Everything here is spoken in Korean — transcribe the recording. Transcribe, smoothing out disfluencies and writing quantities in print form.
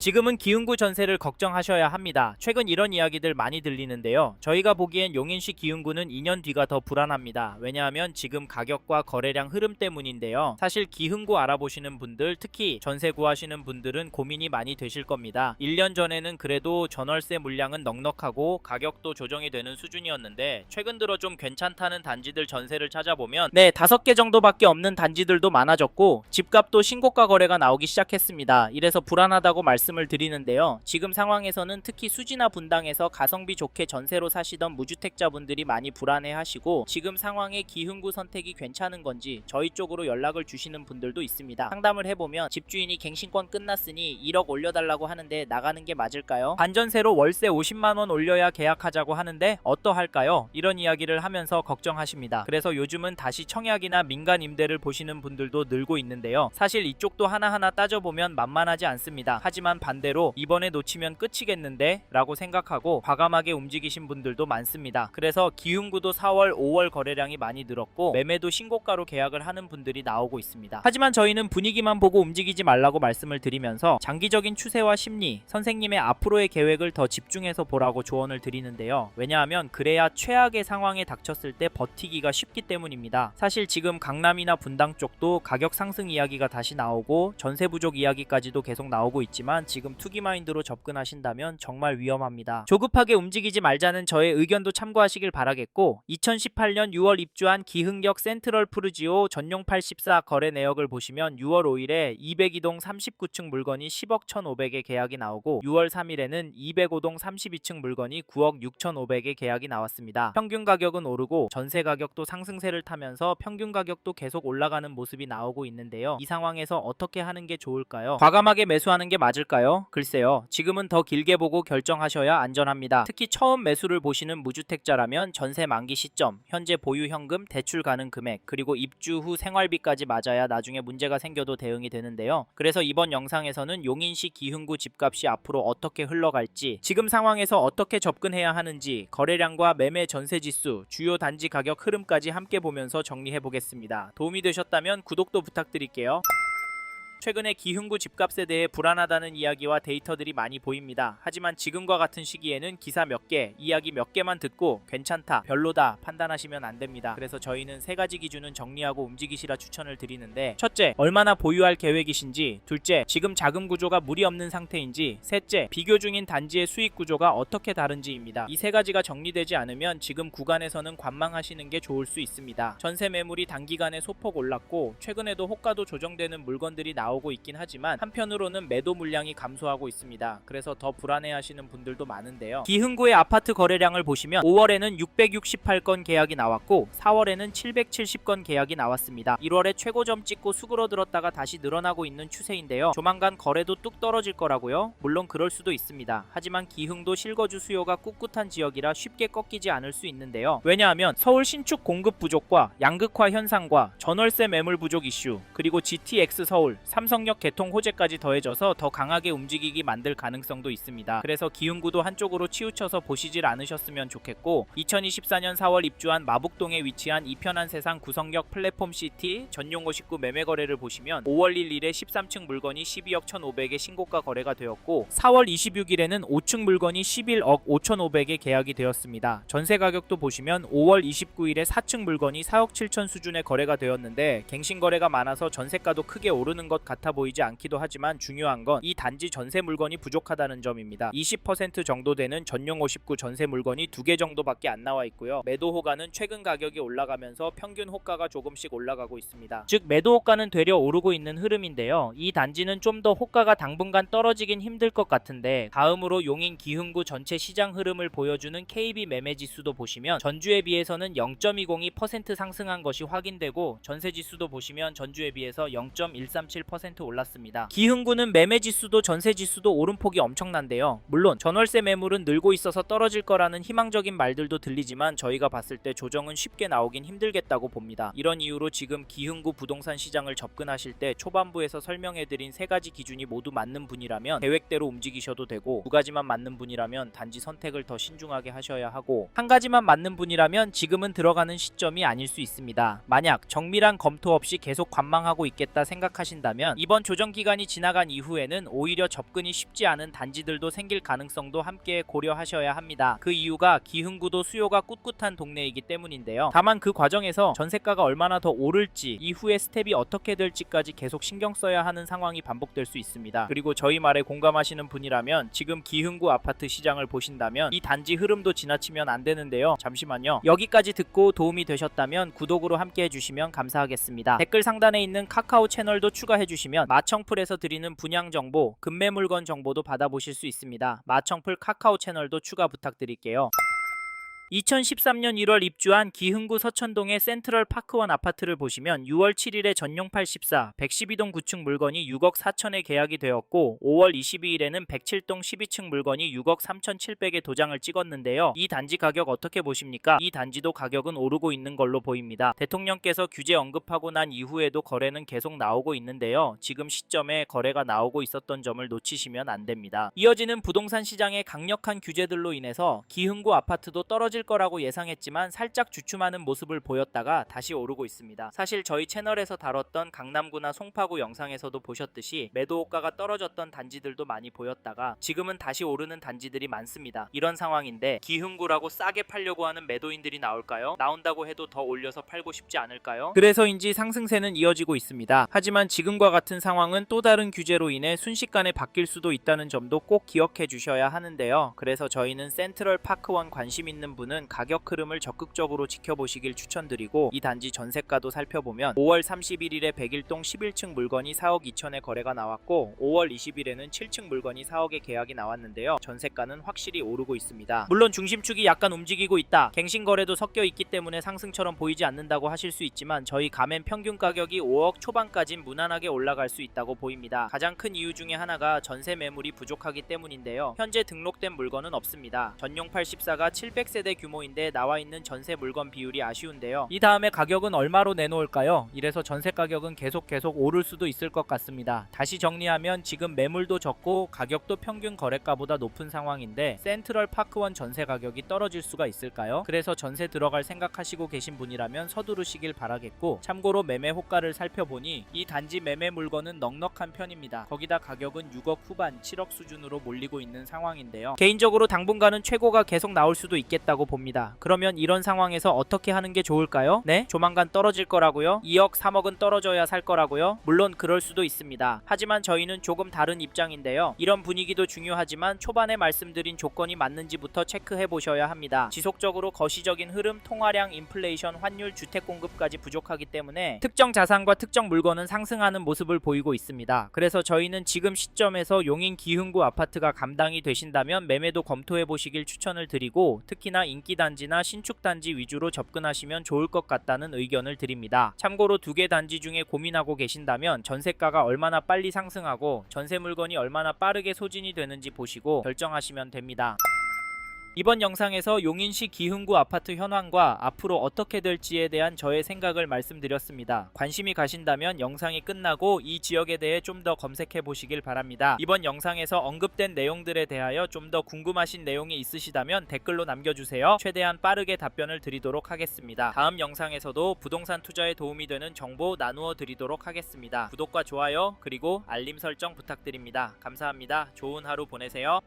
지금은 기흥구 전세를 걱정하셔야 합니다. 최근 이런 이야기들 많이 들리는데요. 저희가 보기엔 용인시 기흥구는 2년 뒤가 더 불안합니다. 왜냐하면 지금 가격과 거래량 흐름 때문인데요. 사실 기흥구 알아보시는 분들, 특히 전세 구하시는 분들은 고민이 많이 되실 겁니다. 1년 전에는 그래도 전월세 물량은 넉넉하고 가격도 조정이 되는 수준이었는데 최근 들어 좀 괜찮다는 단지들 전세를 찾아보면 5개 정도밖에 없는 단지들도 많아졌고 집값도 신고가 거래가 나오기 시작했습니다. 이래서 불안하다고 말씀을 드리는데요. 지금 상황에서는 특히 수지나 분당에서 가성비 좋게 전세로 사시던 무주택자분들이 많이 불안해하시고 지금 상황에 기흥구 선택이 괜찮은 건지 저희 쪽으로 연락을 주시는 분들도 있습니다. 상담을 해보면 집주인이 갱신권 끝났으니 1억 올려달라고 하는데 나가는 게 맞을까요? 반전세로 월세 50만원 올려야 계약하자고 하는데 어떠할까요? 이런 이야기를 하면서 걱정하십니다. 그래서 요즘은 다시 청약이나 민간 임대를 보시는 분들도 늘고 있는데요. 사실 이쪽도 하나하나 따져보면 만만하지 않습니다. 하지만 반대로 이번에 놓치면 끝이겠는데 라고 생각하고 과감하게 움직이신 분들도 많습니다. 그래서 기흥구도 4월 5월 거래량이 많이 늘었고 매매도 신고가로 계약을 하는 분들이 나오고 있습니다. 하지만 저희는 분위기만 보고 움직이지 말라고 말씀을 드리면서 장기적인 추세와 심리, 선생님의 앞으로의 계획을 더 집중해서 보라고 조언을 드리는데요. 왜냐하면 그래야 최악의 상황에 닥쳤을 때 버티기가 쉽기 때문입니다. 사실 지금 강남이나 분당 쪽도 가격 상승 이야기가 다시 나오고 전세 부족 이야기까지도 계속 나오고 있지만 지금 투기 마인드로 접근하신다면 정말 위험합니다. 조급하게 움직이지 말자는 저의 의견도 참고하시길 바라겠고 2018년 6월 입주한 기흥역 센트럴 푸르지오 전용 84 거래 내역을 보시면 6월 5일에 202동 39층 물건이 10억 1,500에 계약이 나오고 6월 3일에는 205동 32층 물건이 9억 6,500에 계약이 나왔습니다. 평균 가격은 오르고 전세 가격도 상승세를 타면서 평균 가격도 계속 올라가는 모습이 나오고 있는데요. 이 상황에서 어떻게 하는 게 좋을까요? 과감하게 매수하는 게 맞을까요? 글쎄요. 지금은 더 길게 보고 결정하셔야 안전합니다. 특히 처음 매수를 보시는 무주택자라면 전세 만기 시점, 현재 보유 현금, 대출 가능 금액, 그리고 입주 후 생활비까지 맞아야 나중에 문제가 생겨도 대응이 되는데요. 그래서 이번 영상에서는 용인시 기흥구 집값이 앞으로 어떻게 흘러갈지, 지금 상황에서 어떻게 접근해야 하는지, 거래량과 매매 전세 지수, 주요 단지 가격 흐름까지 함께 보면서 정리해 보겠습니다. 도움이 되셨다면 구독도 부탁드릴게요. 최근에 기흥구 집값에 대해 불안하다는 이야기와 데이터들이 많이 보입니다. 하지만 지금과 같은 시기에는 기사 몇 개, 이야기 몇 개만 듣고 괜찮다, 별로다 판단하시면 안 됩니다. 그래서 저희는 3가지 기준은 정리하고 움직이시라 추천을 드리는데 첫째, 얼마나 보유할 계획이신지, 둘째, 지금 자금 구조가 무리 없는 상태인지, 셋째, 비교 중인 단지의 수익 구조가 어떻게 다른지입니다. 이 3가지가 정리되지 않으면 지금 구간에서는 관망하시는 게 좋을 수 있습니다. 전세 매물이 단기간에 소폭 올랐고 최근에도 호가도 조정되는 물건들이 나오고 있긴 하지만 한편으로는 매도 물량이 감소하고 있습니다. 그래서 더 불안해하시는 분들도 많은데요. 기흥구의 아파트 거래량을 보시면 5월에는 668건 계약이 나왔고 4월에는 770건 계약이 나왔습니다. 1월에 최고점 찍고 수그러들었다가 다시 늘어나고 있는 추세인데요. 조만간 거래도 뚝 떨어질 거라고요? 물론 그럴 수도 있습니다. 하지만 기흥도 실거주 수요가 꿋꿋한 지역이라 쉽게 꺾이지 않을 수 있는데요. 왜냐하면 서울 신축 공급 부족과 양극화 현상과 전월세 매물 부족 이슈, 그리고 GTX 서울, 삼성역 개통 호재까지 더해져서 더 강하게 움직이기 만들 가능성도 있습니다. 그래서 기흥구도 한쪽으로 치우쳐서 보시질 않으셨으면 좋겠고 2024년 4월 입주한 마북동에 위치한 이편한 세상 구성역 플랫폼 시티 전용 59 매매 거래를 보시면 5월 1일에 13층 물건이 12억 1,500에 신고가 거래가 되었고 4월 26일에는 5층 물건이 11억 5,500에 계약이 되었습니다. 전세 가격도 보시면 5월 29일에 4층 물건이 4억 7천 수준의 거래가 되었는데 갱신 거래가 많아서 전세가도 크게 오르는 것 같아 보이지 않기도 하지만 중요한 건 이 단지 전세 물건이 부족하다는 점입니다. 20% 정도 되는 전용 59 전세 물건이 2개 정도밖에 안 나와 있고요. 매도 호가는 최근 가격이 올라가면서 평균 호가가 조금씩 올라가고 있습니다. 즉 매도 호가는 되려 오르고 있는 흐름인데요. 이 단지는 좀 더 호가가 당분간 떨어지긴 힘들 것 같은데 다음으로 용인 기흥구 전체 시장 흐름을 보여주는 KB 매매 지수도 보시면 전주에 비해서는 0.202% 상승한 것이 확인되고 전세 지수도 보시면 전주에 비해서 0.137% 올랐습니다. 기흥구는 매매 지수도 전세 지수도 오름폭이 엄청난데요. 물론 전월세 매물은 늘고 있어서 떨어질 거라는 희망적인 말들도 들리지만 저희가 봤을 때 조정은 쉽게 나오긴 힘들겠다고 봅니다. 이런 이유로 지금 기흥구 부동산 시장을 접근하실 때 초반부에서 설명해드린 3가지 기준이 모두 맞는 분이라면 계획대로 움직이셔도 되고 2가지만 맞는 분이라면 단지 선택을 더 신중하게 하셔야 하고 1가지만 맞는 분이라면 지금은 들어가는 시점이 아닐 수 있습니다. 만약 정밀한 검토 없이 계속 관망하고 있겠다 생각하신다면 있다면 이번 조정 기간이 지나간 이후에는 오히려 접근이 쉽지 않은 단지들도 생길 가능성도 함께 고려하셔야 합니다. 그 이유가 기흥구도 수요가 꿋꿋한 동네이기 때문인데요. 다만 그 과정에서 전세가가 얼마나 더 오를지, 이후의 스텝이 어떻게 될지까지 계속 신경 써야 하는 상황이 반복될 수 있습니다. 그리고 저희 말에 공감하시는 분이라면 지금 기흥구 아파트 시장을 보신다면 이 단지 흐름도 지나치면 안 되는데요. 잠시만요. 여기까지 듣고 도움이 되셨다면 구독으로 함께 해주시면 감사하겠습니다. 댓글 상단에 있는 카카오 채널도 추가해주시면 마청풀에서 드리는 분양 정보, 급매 물건 정보도 받아보실 수 있습니다. 마청풀 카카오 채널도 추가 부탁드릴게요. 2013년 1월 입주한 기흥구 서천동의 센트럴 파크원 아파트를 보시면 6월 7일에 전용 84, 112동 9층 물건이 6억 4천에 계약이 되었고 5월 22일에는 107동 12층 물건이 6억 3,700에 도장을 찍었는데요. 이 단지 가격 어떻게 보십니까? 이 단지도 가격은 오르고 있는 걸로 보입니다. 대통령께서 규제 언급하고 난 이후에도 거래는 계속 나오고 있는데요. 지금 시점에 거래가 나오고 있었던 점을 놓치시면 안 됩니다. 이어지는 부동산 시장의 강력한 규제들로 인해서 기흥구 아파트도 떨어질 거라고 예상했지만 살짝 주춤하는 모습을 보였다가 다시 오르고 있습니다. 사실 저희 채널에서 다뤘던 강남구나 송파구 영상에서도 보셨듯이 매도 호가가 떨어졌던 단지들도 많이 보였다가 지금은 다시 오르는 단지들이 많습니다. 이런 상황인데 기흥구라고 싸게 팔려고 하는 매도인들이 나올까요? 나온다고 해도 더 올려서 팔고 싶지 않을까요? 그래서인지 상승세는 이어지고 있습니다. 하지만 지금과 같은 상황은 또 다른 규제로 인해 순식간에 바뀔 수도 있다는 점도 꼭 기억해 주셔야 하는데요. 그래서 저희는 센트럴 파크원 관심 있는 분은 가격 흐름을 적극적으로 지켜보시길 추천드리고 이 단지 전세가도 살펴보면 5월 31일에 101동 11층 물건이 4억 2천에 거래가 나왔고 5월 20일에는 7층 물건이 4억에 계약이 나왔는데요. 전세가는 확실히 오르고 있습니다. 물론 중심축이 약간 움직이고 있다, 갱신거래도 섞여 있기 때문에 상승처럼 보이지 않는다고 하실 수 있지만 저희 가맹 평균 가격이 5억 초반까진 무난하게 올라갈 수 있다고 보입니다. 가장 큰 이유 중에 하나가 전세 매물이 부족하기 때문인데요. 현재 등록된 물건은 없습니다. 전용 84가 700세대 규모인데 나와있는 전세 물건 비율이 아쉬운데요. 이 다음에 가격은 얼마로 내놓을까요? 이래서 전세 가격은 계속 오를 수도 있을 것 같습니다. 다시 정리하면 지금 매물도 적고 가격도 평균 거래가보다 높은 상황인데 센트럴 파크원 전세 가격이 떨어질 수가 있을까요? 그래서 전세 들어갈 생각하시고 계신 분이라면 서두르시길 바라겠고, 참고로 매매 호가를 살펴보니 이 단지 매매 물건은 넉넉한 편입니다. 거기다 가격은 6억 후반 7억 수준으로 몰리고 있는 상황인데요. 개인적으로 당분간은 최고가 계속 나올 수도 있겠다고 봅니다. 그러면 이런 상황에서 어떻게 하는 게 좋을까요? 네? 조만간 떨어질 거라고요? 2억 3억은 떨어져야 살 거라고요? 물론 그럴 수도 있습니다. 하지만 저희는 조금 다른 입장인데요. 이런 분위기도 중요하지만 초반에 말씀드린 조건이 맞는지부터 체크해 보셔야 합니다. 지속적으로 거시적인 흐름, 통화량, 인플레이션, 환율, 주택 공급까지 부족하기 때문에 특정 자산과 특정 물건은 상승하는 모습을 보이고 있습니다. 그래서 저희는 지금 시점에서 용인 기흥구 아파트가 감당이 되신다면 매매도 검토해 보시길 추천을 드리고, 특히나 인기 단지나 신축 단지 위주로 접근하시면 좋을 것 같다는 의견을 드립니다. 참고로 두 개 단지 중에 고민하고 계신다면 전세가가 얼마나 빨리 상승하고 전세 물건이 얼마나 빠르게 소진이 되는지 보시고 결정하시면 됩니다. 이번 영상에서 용인시 기흥구 아파트 현황과 앞으로 어떻게 될지에 대한 저의 생각을 말씀드렸습니다. 관심이 가신다면 영상이 끝나고 이 지역에 대해 좀 더 검색해 보시길 바랍니다. 이번 영상에서 언급된 내용들에 대하여 좀 더 궁금하신 내용이 있으시다면 댓글로 남겨주세요. 최대한 빠르게 답변을 드리도록 하겠습니다. 다음 영상에서도 부동산 투자에 도움이 되는 정보 나누어 드리도록 하겠습니다. 구독과 좋아요 그리고 알림 설정 부탁드립니다. 감사합니다. 좋은 하루 보내세요.